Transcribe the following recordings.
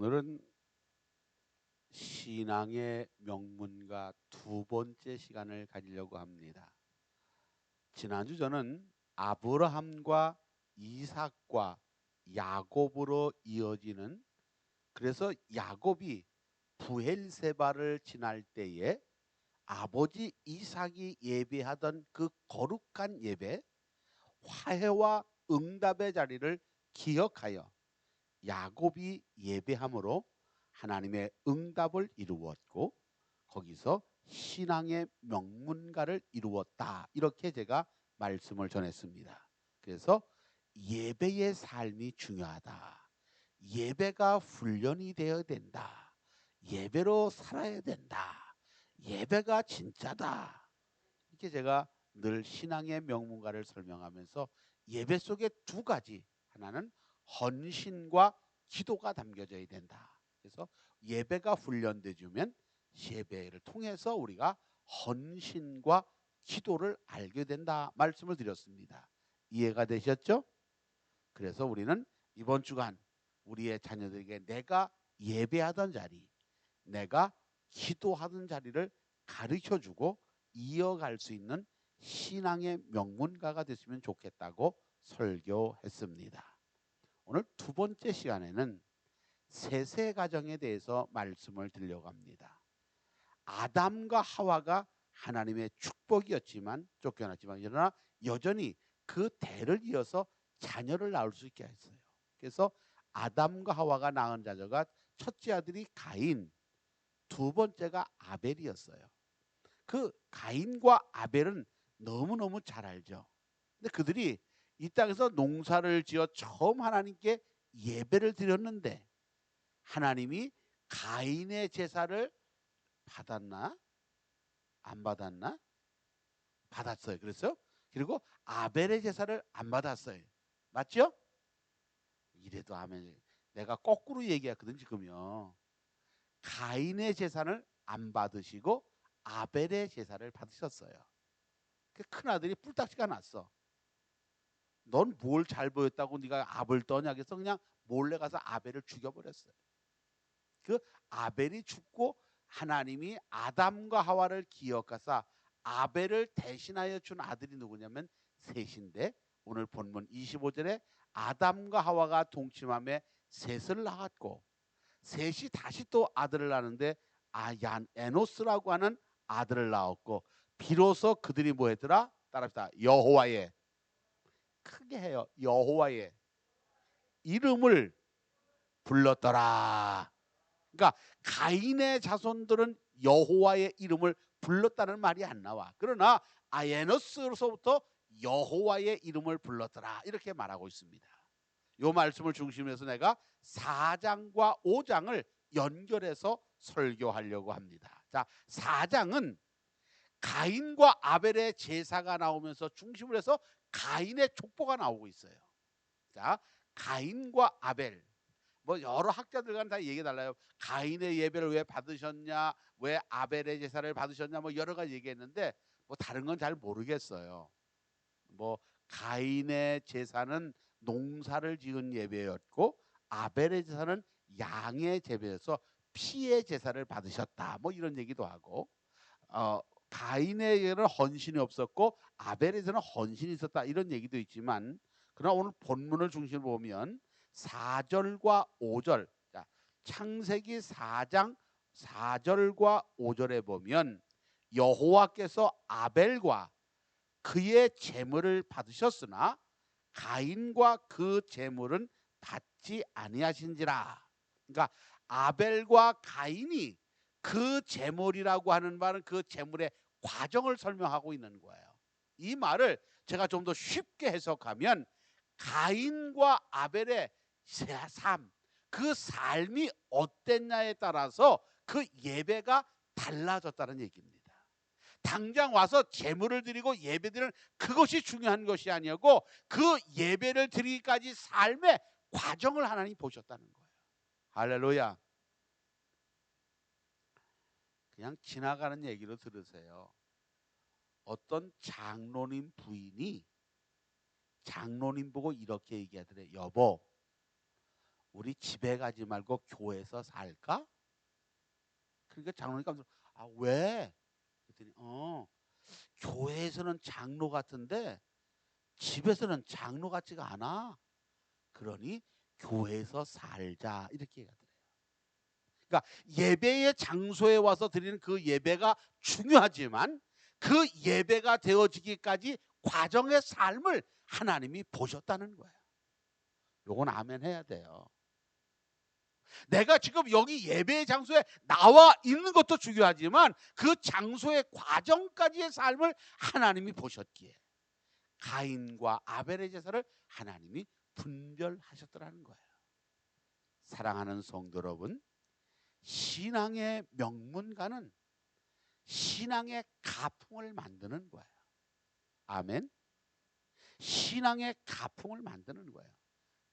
오늘은 신앙의 명문가 두 번째 시간을 가지려고 합니다. 지난주 저는 아브라함과 이삭과 야곱으로 이어지는, 그래서 야곱이 부엘세바를 지날 때에 아버지 이삭이 예배하던 그 거룩한 예배, 화해와 응답의 자리를 기억하여 야곱이 예배함으로 하나님의 응답을 이루었고, 거기서 신앙의 명문가를 이루었다, 이렇게 제가 말씀을 전했습니다. 그래서 예배의 삶이 중요하다, 예배가 훈련이 되어야 된다, 예배로 살아야 된다, 예배가 진짜다, 이렇게 제가 늘 신앙의 명문가를 설명하면서 예배 속에 두 가지, 하나는 헌신과 기도가 담겨져야 된다. 그래서 예배가 훈련되주면 예배를 통해서 우리가 헌신과 기도를 알게 된다 말씀을 드렸습니다. 이해가 되셨죠? 그래서 우리는 이번 주간 우리의 자녀들에게 내가 예배하던 자리, 내가 기도하던 자리를 가르쳐주고 이어갈 수 있는 신앙의 명문가가 됐으면 좋겠다고 설교했습니다. 오늘 두 번째 시간에는 세세 가정에 대해서 말씀을 드리려고 합니다. 아담과 하와가 하나님의 축복이었지만, 쫓겨났지만, 그러나 여전히 그 대를 이어서 자녀를 낳을 수 있게 했어요. 그래서 아담과 하와가 낳은 자녀가, 첫째 아들이 가인, 두 번째가 아벨이었어요. 그 가인과 아벨은 너무너무 잘 알죠. 근데 그들이 이 땅에서 농사를 지어 처음 하나님께 예배를 드렸는데, 하나님이 가인의 제사를 받았나? 안 받았나? 받았어요. 그래서 그리고 아벨의 제사를 안 받았어요. 맞죠? 이래도 하면 내가 거꾸로 얘기했거든 지금요. 가인의 제사를 안 받으시고 아벨의 제사를 받으셨어요. 그 큰아들이 뿔딱지가 났어. 넌 뭘 잘 보였다고 네가 아벨 떠냐 그래서 그냥 몰래 가서 아벨을 죽여버렸어요. 그 아벨이 죽고 하나님이 아담과 하와를 기억하사 아벨을 대신하여 준 아들이 누구냐면 셋인데, 오늘 본문 25절에 아담과 하와가 동침함에 셋을 낳았고, 셋이 다시 또 아들을 낳는데 에노스라고 하는 아들을 낳았고, 비로소 그들이 뭐 했더라? 따라합시다. 여호와의, 크게 해요. 여호와의 이름을 불렀더라. 그러니까 가인의 자손들은 여호와의 이름을 불렀다는 말이 안 나와. 그러나 에노스로서부터 여호와의 이름을 불렀더라, 이렇게 말하고 있습니다. 이 말씀을 중심으로 해서 내가 4장과 5장을 연결해서 설교하려고 합니다. 자, 4장은 가인과 아벨의 제사가 나오면서 중심으로 해서 가인의 족보가 나오고 있어요. 자, 가인과 아벨, 뭐 여러 학자들과는 다 얘기 달라요. 가인의 예배를 왜 받으셨냐, 왜 아벨의 제사를 받으셨냐, 뭐 여러 가지 얘기했는데 뭐 다른 건 잘 모르겠어요. 뭐 가인의 제사는 농사를 지은 예배였고, 아벨의 제사는 양의 제배여서 피의 제사를 받으셨다, 뭐 이런 얘기도 하고, 가인에게는 헌신이 없었고 아벨에게는 헌신이 있었다, 이런 얘기도 있지만, 그러나 오늘 본문을 중심으로 보면 4절과 5절, 자, 창세기 4장 4절과 5절에 보면 여호와께서 아벨과 그의 재물을 받으셨으나 가인과 그 재물은 받지 아니하신지라. 그러니까 아벨과 가인이 그 재물이라고 하는 말은 그 재물의 과정을 설명하고 있는 거예요. 이 말을 제가 좀 더 쉽게 해석하면 가인과 아벨의 삶, 그 삶이 어땠냐에 따라서 그 예배가 달라졌다는 얘기입니다. 당장 와서 제물을 드리고 예배드리는 그것이 중요한 것이 아니고, 그 예배를 드리기까지 삶의 과정을 하나님 보셨다는 거예요. 할렐루야. 그냥 지나가는 얘기로 들으세요. 어떤 장로님 부인이 장로님 보고 이렇게 얘기하더래. 여보, 우리 집에 가지 말고 교회에서 살까? 그러니까 장로니까 왜? 그랬더니 교회에서는 장로 같은데 집에서는 장로 같지가 않아. 그러니 교회에서 살자 이렇게 얘기하더래요. 그러니까 예배의 장소에 와서 드리는 그 예배가 중요하지만 그 예배가 되어지기까지 과정의 삶을 하나님이 보셨다는 거예요. 요건 아멘 해야 돼요. 내가 지금 여기 예배의 장소에 나와 있는 것도 중요하지만 그 장소의 과정까지의 삶을 하나님이 보셨기에 가인과 아벨의 제사를 하나님이 분별하셨더라는 거예요. 사랑하는 성도 여러분, 신앙의 명문가는 신앙의 가풍을 만드는 거예요. 아멘. 신앙의 가풍을 만드는 거예요.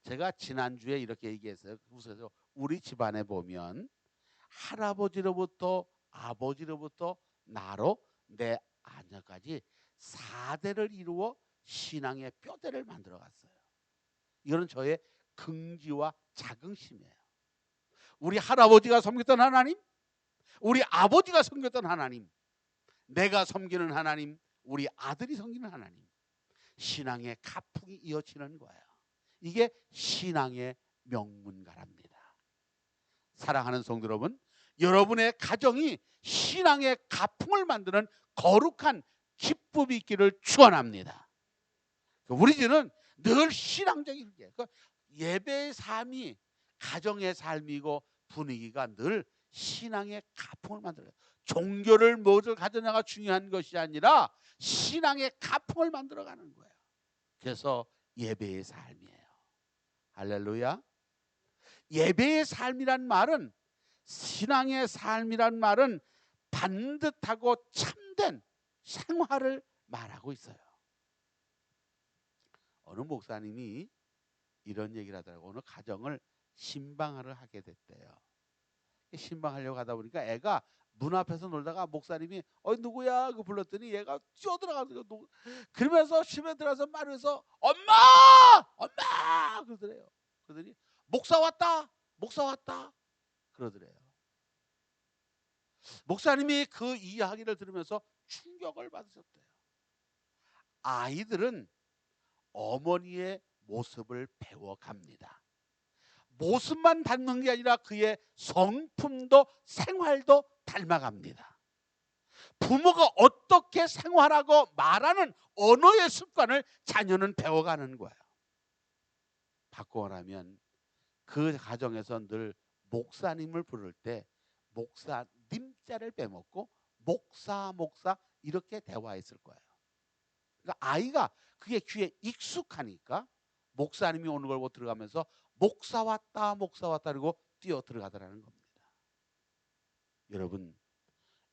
제가 지난주에 이렇게 얘기했어요. 그래서 우리 집안에 보면 할아버지로부터 아버지로부터 나로 내 아녀까지 4대를 이루어 신앙의 뼈대를 만들어 갔어요. 이거는 저의 긍지와 자긍심이에요. 우리 할아버지가 섬겼던 하나님, 우리 아버지가 섬겼던 하나님, 내가 섬기는 하나님, 우리 아들이 섬기는 하나님, 신앙의 가풍이 이어지는 거예요. 이게 신앙의 명문가랍니다. 사랑하는 성도 여러분, 여러분의 가정이 신앙의 가풍을 만드는 거룩한 기쁨이 있기를 축원합니다. 우리 집은 늘 신앙적인 게 예배의 삶이 가정의 삶이고 분위기가 늘 신앙의 가풍을 만들어요. 종교를 무엇을 가져냐가 중요한 것이 아니라 신앙의 가풍을 만들어가는 거예요. 그래서 예배의 삶이에요. 할렐루야. 예배의 삶이란 말은, 신앙의 삶이란 말은 반듯하고 참된 생활을 말하고 있어요. 어느 목사님이 이런 얘기를 하더라고요. 어느 가정을 신방을 하게 됐대요. 신방하려고 하다 보니까 애가 문 앞에서 놀다가 목사님이 누구야? 그 불렀더니 얘가 뛰어들어가서 그러면서 집에 들어가서 말해서 엄마! 엄마! 그러더래요. 그러더니 목사 왔다! 목사 왔다! 그러더래요. 목사님이 그 이야기를 들으면서 충격을 받으셨대요. 아이들은 어머니의 모습을 배워갑니다. 모습만 닮는 게 아니라 그의 성품도 생활도 닮아갑니다. 부모가 어떻게 생활하고 말하는 언어의 습관을 자녀는 배워가는 거예요. 바꿔라면 그 가정에서 늘 목사님을 부를 때 목사님자를 빼먹고 목사 이렇게 대화했을 거예요. 그러니까 아이가 그게 귀에 익숙하니까 목사님이 오는 걸 보고 들어가면서 목사 왔다 그리고 뛰어 들어가더라는 겁니다. 여러분,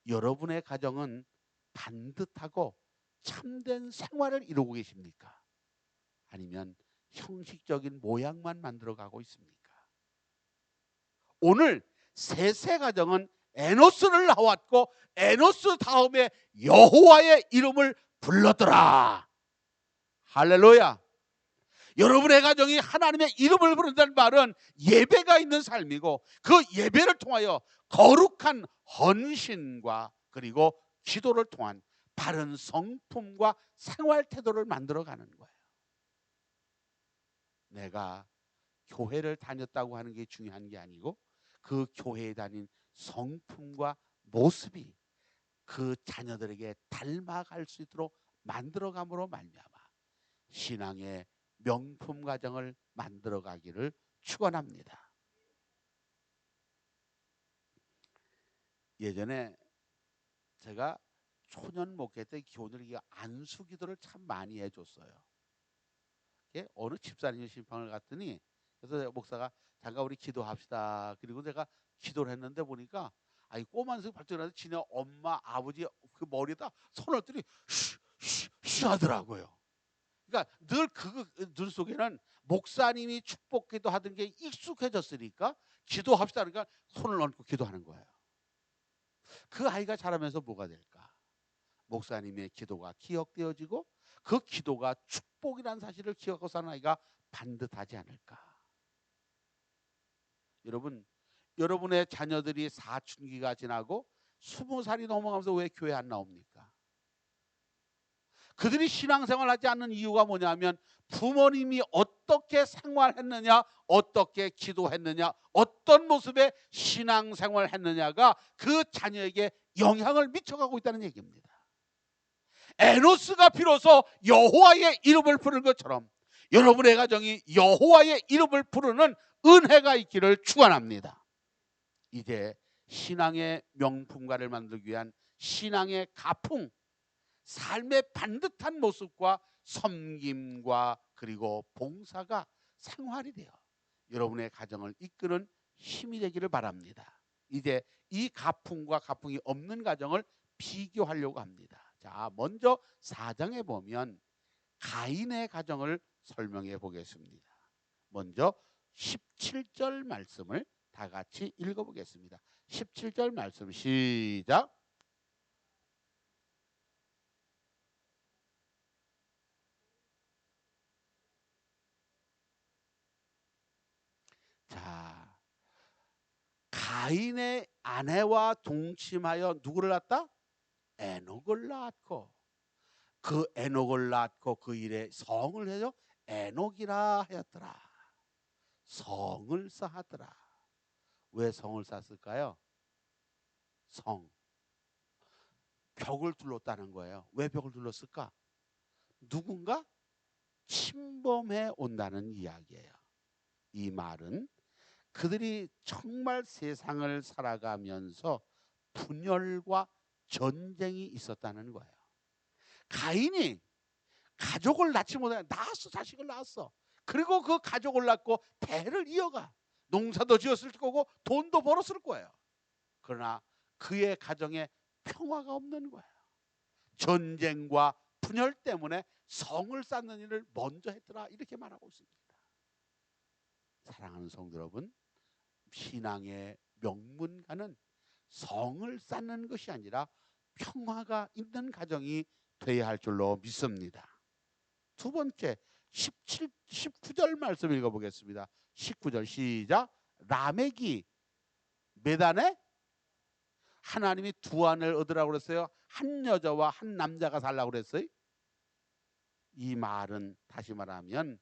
여러분의 가정은 반듯하고 참된 생활을 이루고 계십니까? 아니면 형식적인 모양만 만들어가고 있습니까? 오늘 셋의 가정은 에노스를 나왔고 에노스 다음에 여호와의 이름을 불렀더라. 할렐루야. 여러분의 가정이 하나님의 이름을 부른다는 말은 예배가 있는 삶이고 그 예배를 통하여 거룩한 헌신과 그리고 기도를 통한 바른 성품과 생활 태도를 만들어가는 거예요. 내가 교회를 다녔다고 하는 게 중요한 게 아니고 그 교회에 다닌 성품과 모습이 그 자녀들에게 닮아갈 수 있도록 만들어감으로 말미암아 신앙의 명품 가정을 만들어가기를 축원합니다. 예전에 제가 초년 목회 때 교우들에게 안수기도를 참 많이 해줬어요. 어느 집사님 신방을 갔더니 그래서 목사가 잠깐 우리 기도합시다. 그리고 제가 기도를 했는데 보니까 이 꼬만색 발전하서 지네 엄마 아버지 그 머리에다 손을 었더니 쉬 하더라고요. 그러니까 늘 눈 속에는 목사님이 축복기도 하던 게 익숙해졌으니까 기도합시다 그러니까 손을 얹고 기도하는 거예요. 그 아이가 자라면서 뭐가 될까? 목사님의 기도가 기억되어지고 그 기도가 축복이라는 사실을 기억하고 사는 아이가 반듯하지 않을까? 여러분, 여러분의 자녀들이 사춘기가 지나고 20살이 넘어가면서 왜 교회 안 나옵니까? 그들이 신앙생활 하지 않는 이유가 뭐냐면 부모님이 어떻게 생활했느냐, 어떻게 기도했느냐, 어떤 모습의 신앙생활 했느냐가 그 자녀에게 영향을 미쳐가고 있다는 얘기입니다. 에노스가 비로소 여호와의 이름을 부르는 것처럼 여러분의 가정이 여호와의 이름을 부르는 은혜가 있기를 축원합니다. 이제 신앙의 명품가를 만들기 위한 신앙의 가풍, 삶의 반듯한 모습과 섬김과 그리고 봉사가 생활이 되어 여러분의 가정을 이끄는 힘이 되기를 바랍니다. 이제 이 가풍과 가풍이 없는 가정을 비교하려고 합니다. 자, 먼저 4장에 보면 가인의 가정을 설명해 보겠습니다. 먼저 17절 말씀을 다 같이 읽어보겠습니다. 17절 말씀 시작. 자, 가인의 아내와 동침하여 누구를 낳았다? 에녹을 낳았고, 그 에녹을 낳고 그 일에 성을 해서 에녹이라 하였더라. 성을 쌓았더라. 왜 성을 쌓았을까요? 성, 벽을 둘렀다는 거예요. 왜 벽을 둘렀을까? 누군가 침범해 온다는 이야기예요. 이 말은 그들이 정말 세상을 살아가면서 분열과 전쟁이 있었다는 거예요. 가인이 가족을 낳지 못해 낳았어. 자식을 낳았어. 그리고 그 가족을 낳고 대를 이어가. 농사도 지었을 거고 돈도 벌었을 거예요. 그러나 그의 가정에 평화가 없는 거예요. 전쟁과 분열 때문에 성을 쌓는 일을 먼저 했더라. 이렇게 말하고 있습니다. 사랑하는 성도 여러분, 신앙의 명문가는 성을 쌓는 것이 아니라 평화가 있는 가정이 되어야 할 줄로 믿습니다. 두 번째 19절 말씀 읽어보겠습니다. 19절 시작. 라멕이 몇 아내? 하나님이 두 아내를 얻으라고 그랬어요? 한 여자와 한 남자가 살라고 그랬어요? 이 말은 다시 말하면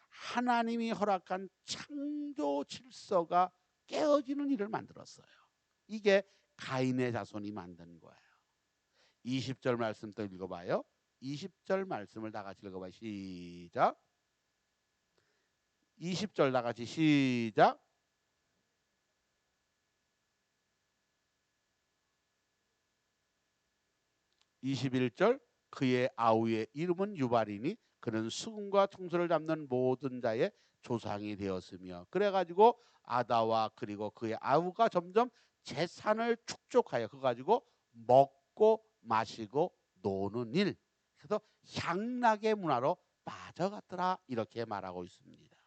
하나님이 허락한 창조 질서가 깨어지는 일을 만들었어요. 이게 가인의 자손이 만든 거예요. 20절 말씀 또 읽어봐요. 20절 말씀을 다 같이 읽어봐요. 시작. 20절 다 같이 시작. 21절 그의 아우의 이름은 유발이니 그는 수금과 청소를 잡는 모든 자의 조상이 되었으며, 그래가지고 아다와 그리고 그의 아우가 점점 재산을 축적하여 그거 가지고 먹고 마시고 노는 일, 그래서 향락의 문화로 빠져갔더라 이렇게 말하고 있습니다.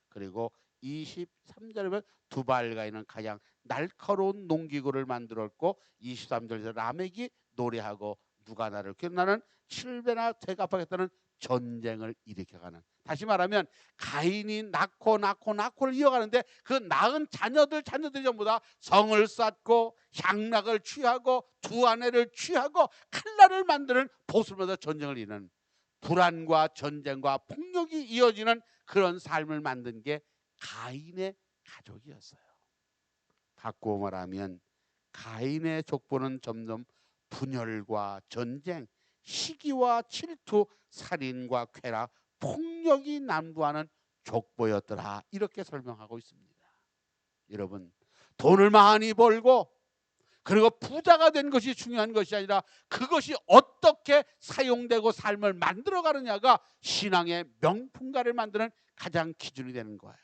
그리고 23절에 보면 두발가인은 가장 날카로운 농기구를 만들었고, 23절에서 라멕이 노래하고 누가 나를 나는 7배나 되갚아겠다는 전쟁을 일으켜가는, 다시 말하면 가인이 낳고를 이어가는데 그 낳은 자녀들이 전부 다 성을 쌓고 향락을 취하고 두 아내를 취하고 칼날을 만드는 보수마다 전쟁을 이루는, 불안과 전쟁과 폭력이 이어지는 그런 삶을 만든 게 가인의 가족이었어요. 바꾸어 말하면 가인의 족보는 점점 분열과 전쟁, 시기와 질투, 살인과 쾌락, 폭력이 난무하는 족보였더라 이렇게 설명하고 있습니다. 여러분, 돈을 많이 벌고 그리고 부자가 된 것이 중요한 것이 아니라 그것이 어떻게 사용되고 삶을 만들어가느냐가 신앙의 명품가를 만드는 가장 기준이 되는 거예요.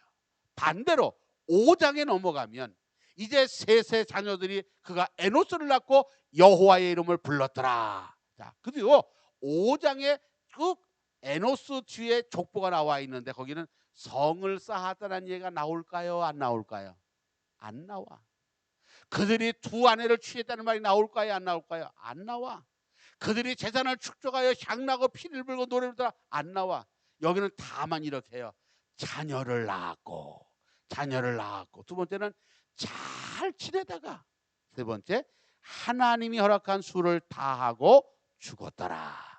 반대로 5장에 넘어가면 이제 셋의 자녀들이 그가 에노스를 낳고 여호와의 이름을 불렀더라. 자, 그리고 5장에 그 에노스 뒤에 족보가 나와 있는데 거기는 성을 쌓았다는 얘기가 나올까요? 안 나올까요? 안 나와. 그들이 두 아내를 취했다는 말이 나올까요? 안 나올까요? 안 나와. 그들이 재산을 축적하여 향나고 피를 불고 노래를 부르다 안 나와. 여기는 다만 이렇게 해요. 자녀를 낳았고 자녀를 낳았고, 두 번째는 잘 지내다가, 세 번째 하나님이 허락한 수를 다하고 죽었더라.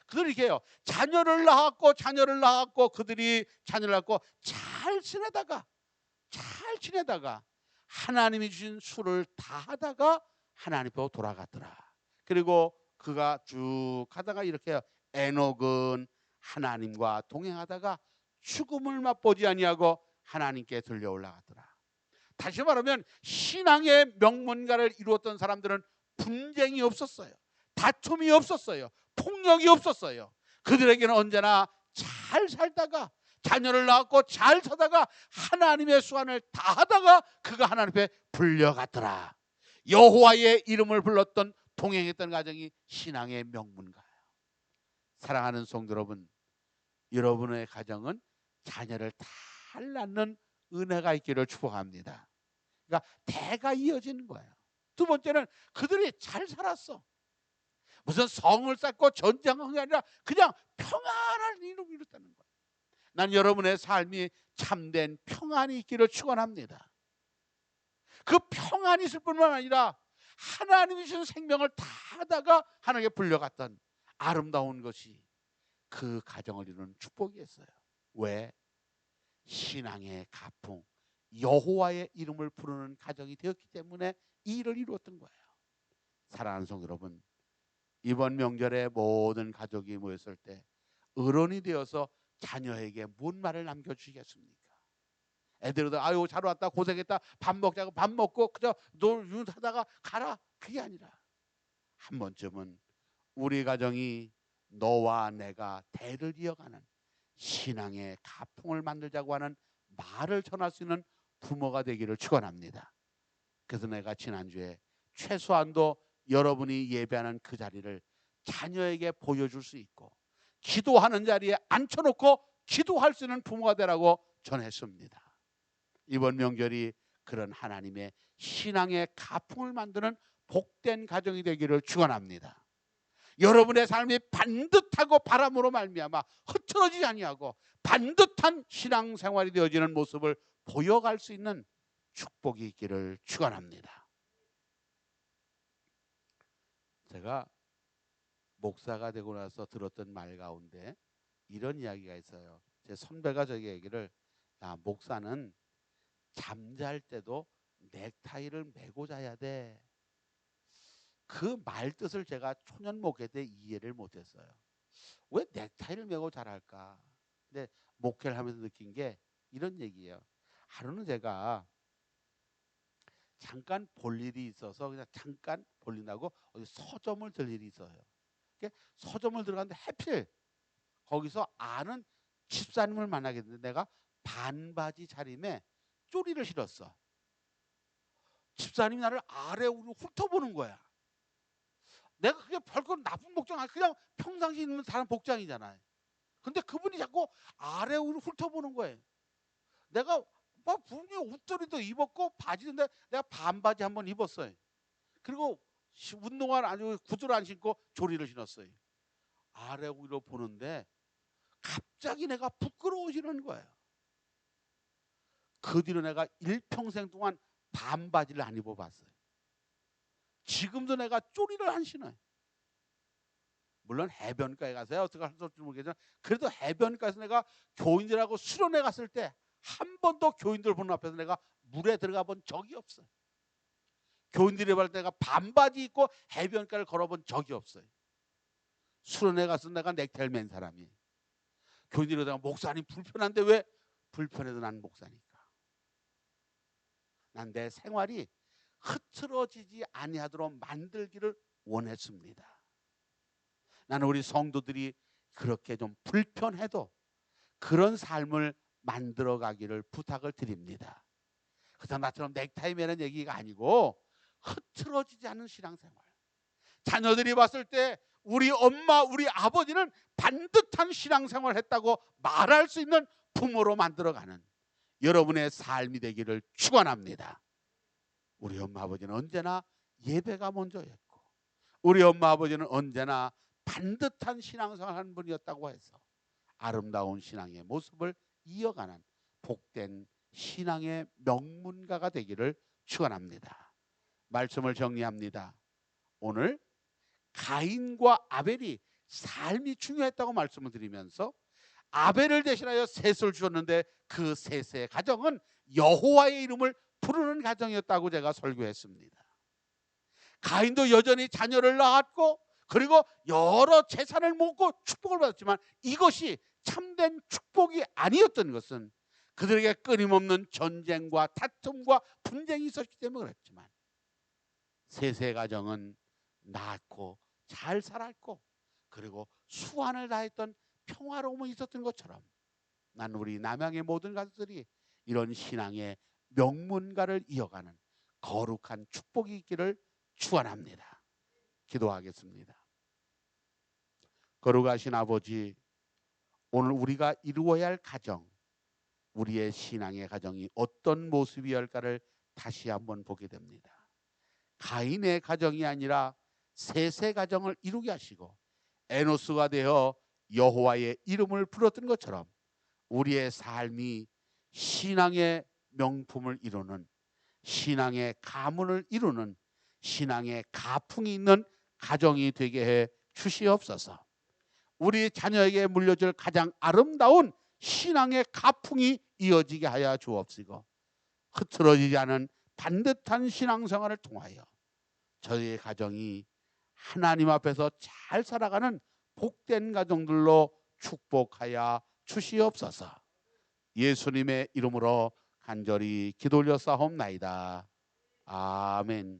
그들이 이렇게 해요. 자녀를 낳았고 그들이 자녀를 낳고 잘 지내다가 하나님이 주신 수를 다하다가 하나님께로 돌아갔더라. 그리고 그가 쭉 하다가 이렇게 해요. 에녹은 하나님과 동행하다가 죽음을 맛보지 아니하고 하나님께 들려 올라갔더라. 다시 말하면 신앙의 명문가를 이루었던 사람들은 분쟁이 없었어요. 다툼이 없었어요. 폭력이 없었어요. 그들에게는 언제나 잘 살다가 자녀를 낳았고 잘 사다가 하나님의 수완을 다하다가 그가 하나님 앞에 불려갔더라. 여호와의 이름을 불렀던 동행했던 가정이 신앙의 명문가예요. 사랑하는 성도 여러분, 여러분의 가정은 자녀를 잘 낳는 은혜가 있기를 축복합니다. 그러니까 대가 이어지는 거예요. 두 번째는 그들이 잘 살았어. 무슨 성을 쌓고 전쟁한 게 아니라 그냥 평안한 이름을 이뤘다는 거예요. 난 여러분의 삶이 참된 평안이 있기를 축원합니다. 그 평안이 있을 뿐만 아니라 하나님이 주신 생명을 다 하다가 하나님께 불려갔던 아름다운 것이 그 가정을 이루는 축복이었어요. 왜? 신앙의 가풍, 여호와의 이름을 부르는 가정이 되었기 때문에 이 일을 이루었던 거예요. 사랑하는 성도 여러분, 이번 명절에 모든 가족이 모였을 때 어른이 되어서 자녀에게 무슨 말을 남겨주시겠습니까? 애들도 아유 잘 왔다 고생했다 밥 먹자고 밥 먹고 그저 놀하다가 가라, 그게 아니라 한 번쯤은 우리 가정이 너와 내가 대를 이어가는 신앙의 가풍을 만들자고 하는 말을 전할 수 있는 부모가 되기를 축원합니다. 그래서 내가 지난주에 최소한도 여러분이 예배하는 그 자리를 자녀에게 보여줄 수 있고 기도하는 자리에 앉혀놓고 기도할 수 있는 부모가 되라고 전했습니다. 이번 명절이 그런 하나님의 신앙의 가풍을 만드는 복된 가정이 되기를 축원합니다. 여러분의 삶이 반듯하고 바람으로 말미암아 흐트러지지 아니하고 반듯한 신앙생활이 되어지는 모습을 보여갈 수 있는 축복이 있기를 축원합니다. 제가 목사가 되고 나서 들었던 말 가운데 이런 이야기가 있어요. 제 선배가 저에게 얘기를, 야, 목사는 잠잘 때도 넥타이를 메고 자야 돼. 그 말 뜻을 제가 초년 목회 때 이해를 못했어요. 왜 넥타이를 메고 자랄까? 근데 목회를 하면서 느낀 게 이런 얘기예요. 하루는 제가 잠깐 볼 일이 있어서 그냥 잠깐 볼린다고 어디 서점을 들 일이 있어요. 서점을 들어갔는데 해필 거기서 아는 집사님을 만나게 됐는데 내가 반바지 차림에 쪼리를 실었어. 집사님이 나를 아래로 훑어보는 거야. 내가 그게 별건 나쁜 복장 아니야. 그냥 평상시 입는 다른 복장이잖아요. 근데 그분이 자꾸 아래로 훑어보는 거예요. 내가 막 분명히 옷도리도 입었고 바지도 내가 반바지 한번 입었어요. 그리고 운동화를 아주 구두를 안 신고 조리를 신었어요. 아래 위로 보는데 갑자기 내가 부끄러워지는 거예요. 그 뒤로 내가 일평생 동안 반바지를 안 입어봤어요. 지금도 내가 쪼리를 안 신어요. 물론 해변가에 가서야 어떻게 할 수 없을지 모르겠지만 그래도 해변가에서 내가 교인들하고 수련회 갔을 때 한 번도 교인들 보는 앞에서 내가 물에 들어가 본 적이 없어요. 교인들이 볼 때 내가 반바지 입고 해변가를 걸어본 적이 없어요. 수련회 가서 내가 넥타이를 맨 사람이에요. 교인들이 내가 목사님 불편한데 왜? 불편해도 난 목사니까. 난 내 생활이 흐트러지지 아니하도록 만들기를 원했습니다. 나는 우리 성도들이 그렇게 좀 불편해도 그런 삶을 만들어가기를 부탁을 드립니다. 그래서 나처럼 넥타이 매는 얘기가 아니고 흐트러지지 않는 신앙생활. 자녀들이 봤을 때 우리 엄마, 우리 아버지는 반듯한 신앙생활을 했다고 말할 수 있는 부모로 만들어가는 여러분의 삶이 되기를 축원합니다. 우리 엄마 아버지는 언제나 예배가 먼저였고 우리 엄마 아버지는 언제나 반듯한 신앙생활을 하는 분이었다고 해서 아름다운 신앙의 모습을 이어가는 복된 신앙의 명문가가 되기를 축원합니다. 말씀을 정리합니다. 오늘 가인과 아벨이 삶이 중요했다고 말씀을 드리면서 아벨을 대신하여 셋을 주었는데 그 셋의 가정은 여호와의 이름을 부르는 가정이었다고 제가 설교했습니다. 가인도 여전히 자녀를 낳았고 그리고 여러 재산을 모으고 축복을 받았지만 이것이 참된 축복이 아니었던 것은 그들에게 끊임없는 전쟁과 다툼과 분쟁이 있었기 때문에 그랬지만 셋의 가정은 낳았고 잘 살았고 그리고 수완을 다했던 평화로움이 있었던 것처럼 난 우리 남양의 모든 가족들이 이런 신앙의 명문가를 이어가는 거룩한 축복이 있기를 축원합니다. 기도하겠습니다. 거룩하신 아버지, 오늘 우리가 이루어야 할 가정, 우리의 신앙의 가정이 어떤 모습이었을까를 다시 한번 보게 됩니다. 가인의 가정이 아니라 셋의 가정을 이루게 하시고 에노스가 되어 여호와의 이름을 불렀던 것처럼 우리의 삶이 신앙의 명품을 이루는, 신앙의 가문을 이루는, 신앙의 가풍이 있는 가정이 되게 해 주시옵소서. 우리 자녀에게 물려줄 가장 아름다운 신앙의 가풍이 이어지게 하여 주옵시고 흐트러지지 않은 반듯한 신앙생활을 통하여 저희의 가정이 하나님 앞에서 잘 살아가는 복된 가정들로 축복하여 주시옵소서. 예수님의 이름으로 간절히 기도 올려 싸움나이다. 아멘.